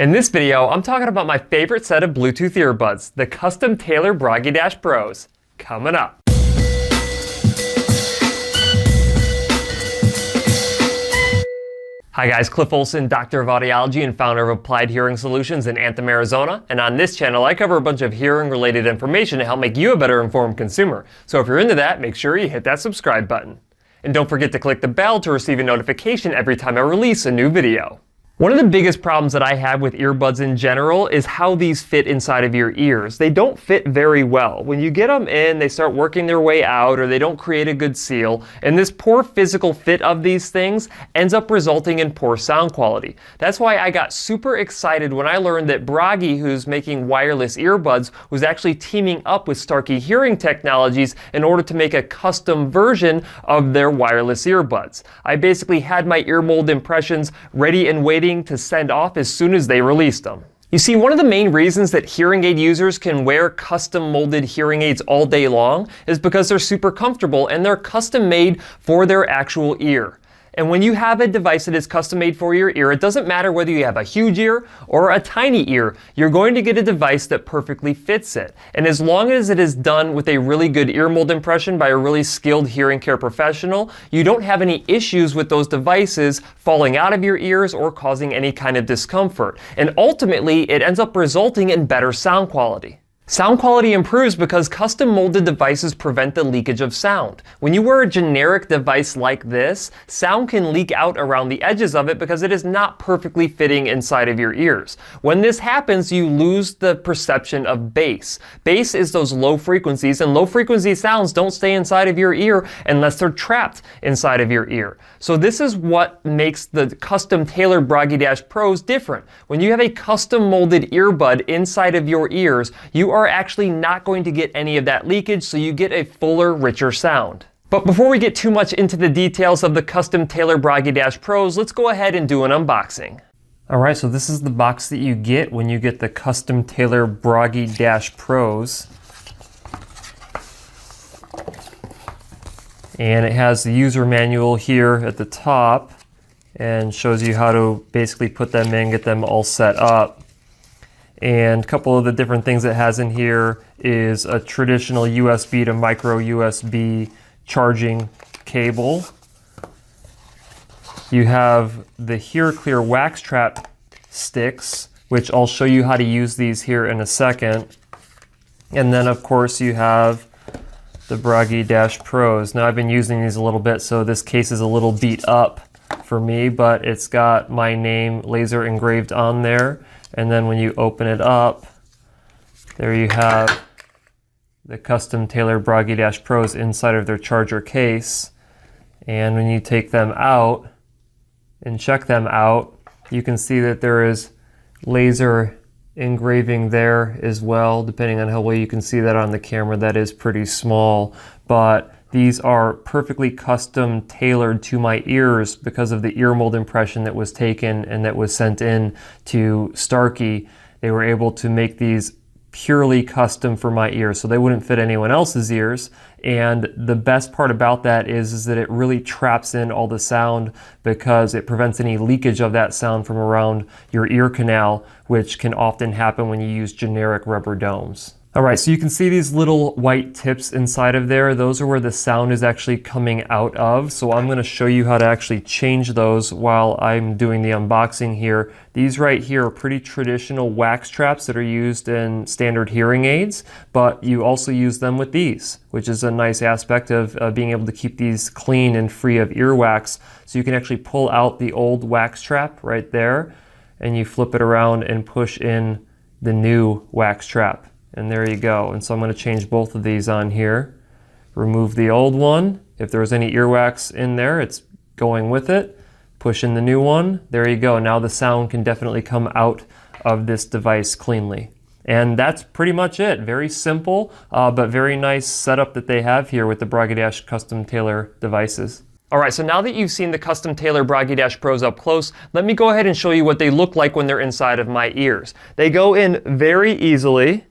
In this video, I'm talking about my favorite set of Bluetooth earbuds, the custom tailored Bragi Dash Pros. Coming up. Hi guys, Cliff Olson, Doctor of Audiology and founder of Applied Hearing Solutions in Anthem, Arizona. And on this channel, I cover a bunch of hearing-related information to help make you a better informed consumer. So if you're into that, make sure you hit that subscribe button. And don't forget to click the bell to receive a notification every time I release a new video. One of the biggest problems that I have with earbuds in general is how these fit inside of your ears. They don't fit very well. When you get them in, they start working their way out or they don't create a good seal. And this poor physical fit of these things ends up resulting in poor sound quality. That's why I got super excited when I learned that Bragi, who's making wireless earbuds, was actually teaming up with Starkey Hearing Technologies in order to make a custom version of their wireless earbuds. I basically had my ear mold impressions ready and waiting to send off as soon as they released them. You see, one of the main reasons that hearing aid users can wear custom molded hearing aids all day long is because they're super comfortable and they're custom made for their actual ear. And when you have a device that is custom made for your ear, it doesn't matter whether you have a huge ear or a tiny ear, you're going to get a device that perfectly fits it. And as long as it is done with a really good ear mold impression by a really skilled hearing care professional, you don't have any issues with those devices falling out of your ears or causing any kind of discomfort. And ultimately, it ends up resulting in better sound quality. Sound quality improves because custom molded devices prevent the leakage of sound. When you wear a generic device like this, sound can leak out around the edges of it because it is not perfectly fitting inside of your ears. When this happens, you lose the perception of bass. Bass is those low frequencies, and low frequency sounds don't stay inside of your ear unless they're trapped inside of your ear. So this is what makes the custom tailored Bragi Dash Pros different. When you have a custom molded earbud inside of your ears, you are actually not going to get any of that leakage, so you get a fuller, richer sound. But before we get too much into the details of the custom tailored Bragi Dash Pros, let's go ahead and do an unboxing. Alright, so this is the box that you get when you get the custom tailored Bragi Dash Pros. And it has the user manual here at the top and shows you how to basically put them in, get them all set up. And a couple of the different things it has in here is a traditional USB to micro USB charging cable. You have the Hear Clear wax trap sticks, which I'll show you how to use these here in a second. And then of course you have the Bragi Dash Pros. Now I've been using these a little bit, so this case is a little beat up for me, but it's got my name laser engraved on there. And then when you open it up, there you have the custom tailored Bragi Dash Pros inside of their charger case. And when you take them out and check them out, you can see that there is laser engraving there as well. Depending on how well you can see that on the camera, that is pretty small. But these are perfectly custom tailored to my ears because of the ear mold impression that was taken and that was sent in to Starkey. They were able to make these purely custom for my ears, so they wouldn't fit anyone else's ears. And the best part about that is that it really traps in all the sound because it prevents any leakage of that sound from around your ear canal, which can often happen when you use generic rubber domes. Alright, so you can see these little white tips inside of there. Those are where the sound is actually coming out of. So I'm going to show you how to actually change those while I'm doing the unboxing here. These right here are pretty traditional wax traps that are used in standard hearing aids, but you also use them with these, which is a nice aspect of being able to keep these clean and free of earwax. So you can actually pull out the old wax trap right there, and you flip it around and push in the new wax trap. And there you go. And so I'm going to change both of these on here. Remove the old one. If there's any earwax in there, it's going with it. Push in the new one. There you go. Now the sound can definitely come out of this device cleanly. And that's pretty much it. Very simple, but very nice setup that they have here with the Bragi Dash custom tailor devices. Alright, so now that you've seen the custom tailored Bragi Dash Pros up close, let me go ahead and show you what they look like when they're inside of my ears. They go in very easily.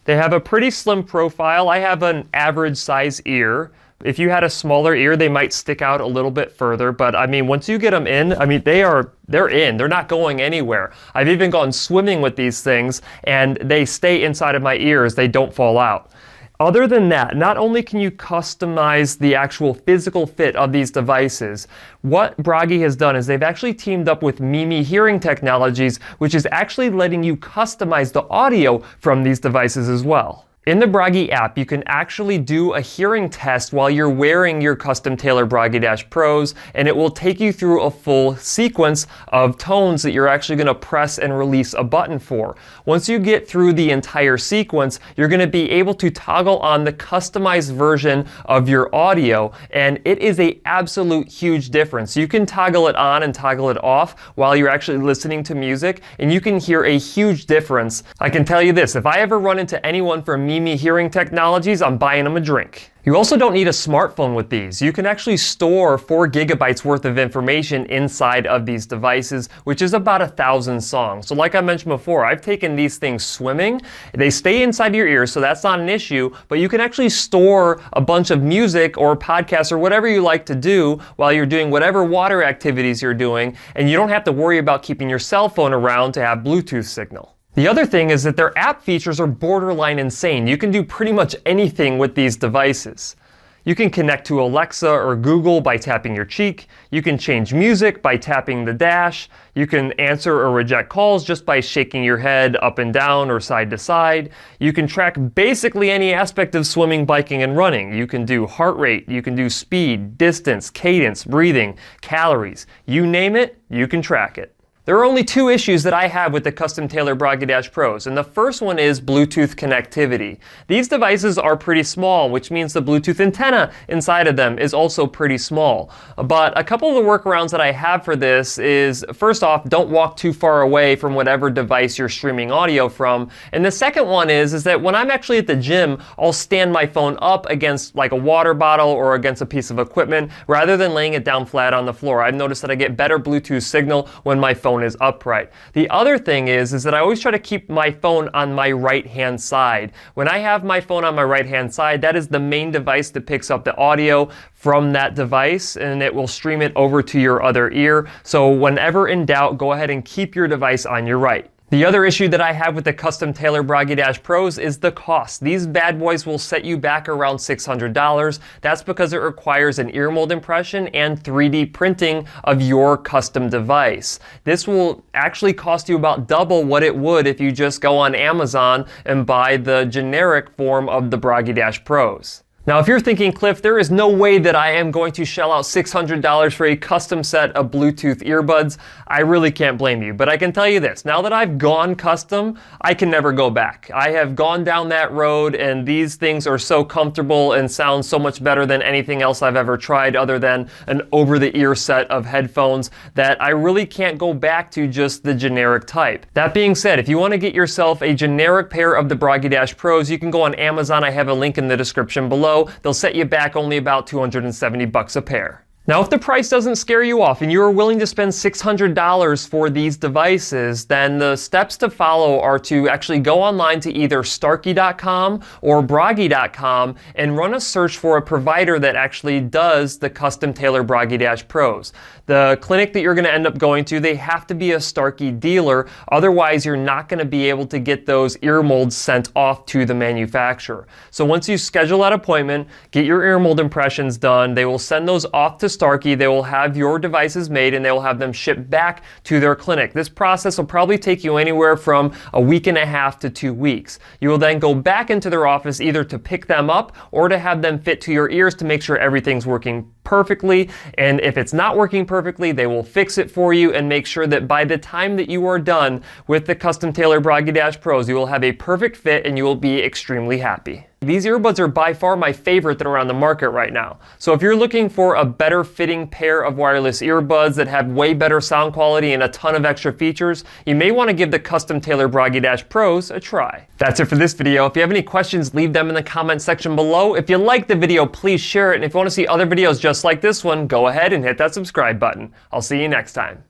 They have a pretty slim profile. I have an average size ear, If you had a smaller ear, they might stick out a little bit further, but I mean, once you get them in, I mean, they're in. They're not going anywhere. I've even gone swimming with these things, and they stay inside of my ears. They don't fall out. Other than that, not only can you customize the actual physical fit of these devices, what Bragi has done is they've actually teamed up with Starkey Hearing Technologies, which is actually letting you customize the audio from these devices as well. In the Bragi app, you can actually do a hearing test while you're wearing your custom-tailored Bragi Dash Pros, and it will take you through a full sequence of tones that you're actually going to press and release a button for. Once you get through the entire sequence, you're going to be able to toggle on the customized version of your audio, and it is an absolute huge difference. You can toggle it on and toggle it off while you're actually listening to music, and you can hear a huge difference. I can tell you this, if I ever run into anyone from Starkey Hearing Technologies, I'm buying them a drink. You also don't need a smartphone with these. You can actually store 4 gigabytes worth of information inside of these devices, which is about 1,000 songs. So like I mentioned before, I've taken these things swimming. They stay inside your ears, so that's not an issue, but you can actually store a bunch of music or podcasts or whatever you like to do while you're doing whatever water activities you're doing, and you don't have to worry about keeping your cell phone around to have Bluetooth signal. The other thing is that their app features are borderline insane. You can do pretty much anything with these devices. You can connect to Alexa or Google by tapping your cheek. You can change music by tapping the dash. You can answer or reject calls just by shaking your head up and down or side to side. You can track basically any aspect of swimming, biking, and running. You can do heart rate, you can do speed, distance, cadence, breathing, calories. You name it, you can track it. There are only 2 issues that I have with the custom-tailored Bragi Dash Pros, and the first one is Bluetooth connectivity. These devices are pretty small, which means the Bluetooth antenna inside of them is also pretty small. But a couple of the workarounds that I have for this is, first off, don't walk too far away from whatever device you're streaming audio from. And the second one is that when I'm actually at the gym, I'll stand my phone up against like a water bottle or against a piece of equipment rather than laying it down flat on the floor. I've noticed that I get better Bluetooth signal when my phone is upright. The other thing is that I always try to keep my phone on my right-hand side. When I have my phone on my right-hand side, that is the main device that picks up the audio from that device, and it will stream it over to your other ear. So whenever in doubt, go ahead and keep your device on your right. The other issue that I have with the custom-tailored Bragi Dash Pros is the cost. These bad boys will set you back around $600. That's because it requires an ear mold impression and 3D printing of your custom device. This will actually cost you about double what it would if you just go on Amazon and buy the generic form of the Bragi Dash Pros. Now, if you're thinking, Cliff, there is no way that I am going to shell out $600 for a custom set of Bluetooth earbuds, I really can't blame you. But I can tell you this, now that I've gone custom, I can never go back. I have gone down that road, and these things are so comfortable and sound so much better than anything else I've ever tried other than an over-the-ear set of headphones that I really can't go back to just the generic type. That being said, if you want to get yourself a generic pair of the Bragi Dash Pros, you can go on Amazon. I have a link in the description below. They'll set you back only about $270 a pair. Now, if the price doesn't scare you off and you are willing to spend $600 for these devices, then the steps to follow are to actually go online to either Starkey.com or Bragi.com and run a search for a provider that actually does the custom-tailored Bragi Dash Pros. The clinic that you're going to end up going to, they have to be a Starkey dealer, otherwise you're not going to be able to get those ear molds sent off to the manufacturer. So once you schedule that appointment, get your ear mold impressions done, they will send those off to Starkey, they will have your devices made, and they will have them shipped back to their clinic. This process will probably take you anywhere from a week and a half to 2 weeks. You will then go back into their office either to pick them up or to have them fit to your ears to make sure everything's working perfectly. And if it's not working perfectly, they will fix it for you and make sure that by the time that you are done with the custom-tailored Bragi Dash Pros, you will have a perfect fit and you will be extremely happy. These earbuds are by far my favorite that are on the market right now. So if you're looking for a better fitting pair of wireless earbuds that have way better sound quality and a ton of extra features, you may want to give the custom-tailored Bragi Dash Pros a try. That's it for this video. If you have any questions, leave them in the comment section below. If you liked the video, please share it. And if you want to see other videos just like this one, go ahead and hit that subscribe button. I'll see you next time.